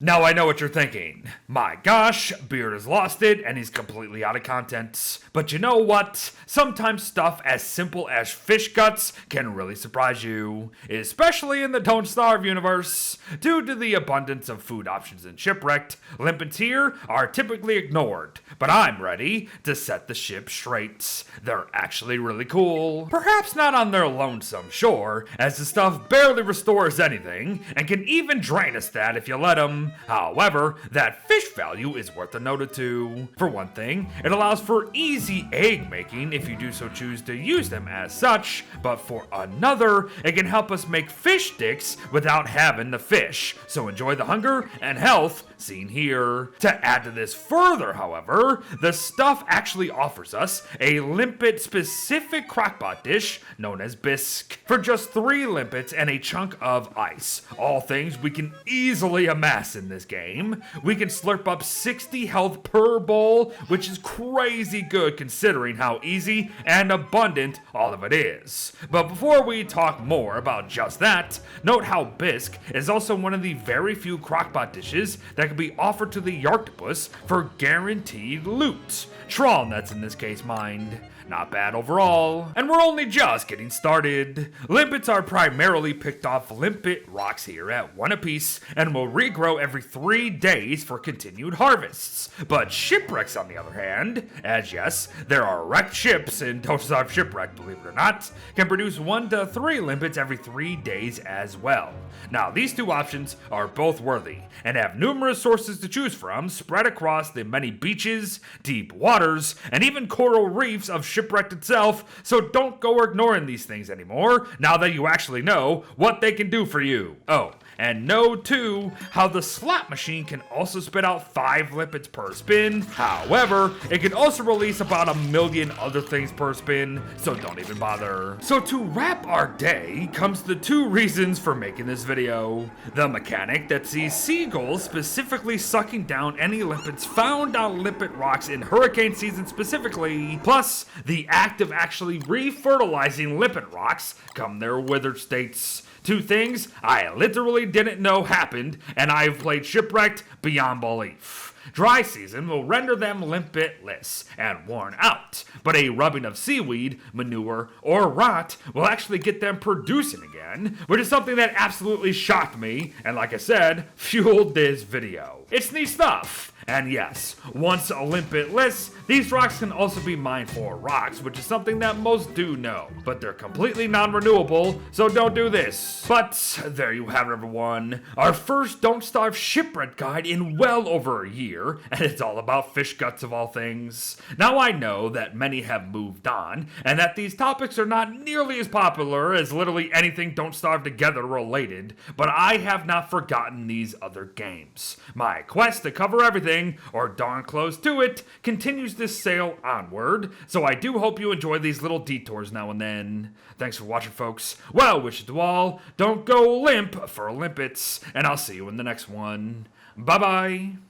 Now I know what you're thinking. My gosh, Beard has lost it and he's completely out of content. But you know what? Sometimes stuff as simple as fish guts can really surprise you, especially in the Don't Starve universe. Due to the abundance of food options in Shipwrecked, limpets here are typically ignored, but I'm ready to set the ship straight. They're actually really cool. Perhaps not on their lonesome shore, as the stuff barely restores anything and can even drain a stat if you let them. However, that fish value is worth a note or two. For one thing, it allows for easy egg making if you do so choose to use them as such, but for another, it can help us make fish sticks without having the fish, so enjoy the hunger and health seen here. To add to this further, however, the stuff actually offers us a limpet specific crockpot dish known as bisque. For just 3 limpets and a chunk of ice, all things we can easily amass in this game, we can slurp up 60 health per bowl, which is crazy good considering how easy and abundant all of it is. But before we talk more about just that, note how bisque is also one of the very few crockpot dishes that can be offered to the Yarktopus for guaranteed loot. Trawl nets in this case, mind. Not bad overall. And we're only just getting started. Limpets are primarily picked off limpet rocks here at 1 apiece and will regrow every 3 days for continued harvests. But shipwrecks, on the other hand, as yes, there are wrecked ships in Don't Starve Shipwrecked, believe it or not, can produce 1 to 3 limpets every 3 days as well. Now, these 2 options are both worthy and have numerous sources to choose from spread across the many beaches, deep waters, and even coral reefs of Shipwrecked itself, so don't go ignoring these things anymore now that you actually know what they can do for you. Oh, and know too how the slot machine can also spit out 5 limpets per spin. However, it can also release about 1 million other things per spin, so don't even bother. So to wrap our day comes the 2 reasons for making this video. The mechanic that sees seagulls specifically sucking down any limpets found on limpet rocks in hurricane season specifically, plus the act of actually refertilizing limpet rocks come their withered states. 2 things I literally didn't know happened, and I've played Shipwrecked beyond belief. Dry season will render them limpetless and worn out, but a rubbing of seaweed, manure, or rot will actually get them producing again, which is something that absolutely shocked me, and like I said, fueled this video. It's neat stuff. And yes, once limpetless, these rocks can also be mined for rocks, which is something that most do know, but they're completely non-renewable, so don't do this. But there you have it, everyone. Our first Don't Starve Shipwreck guide in well over a year, and it's all about fish guts of all things. Now I know that many have moved on, and that these topics are not nearly as popular as literally anything Don't Starve Together related, but I have not forgotten these other games. My quest to cover everything, or darn close to it, continues this sail onward, so I do hope you enjoy these little detours now and then. Thanks for watching, folks. Well wishes to all. Don't go limp for limpets, and I'll see you in the next one. Bye-bye.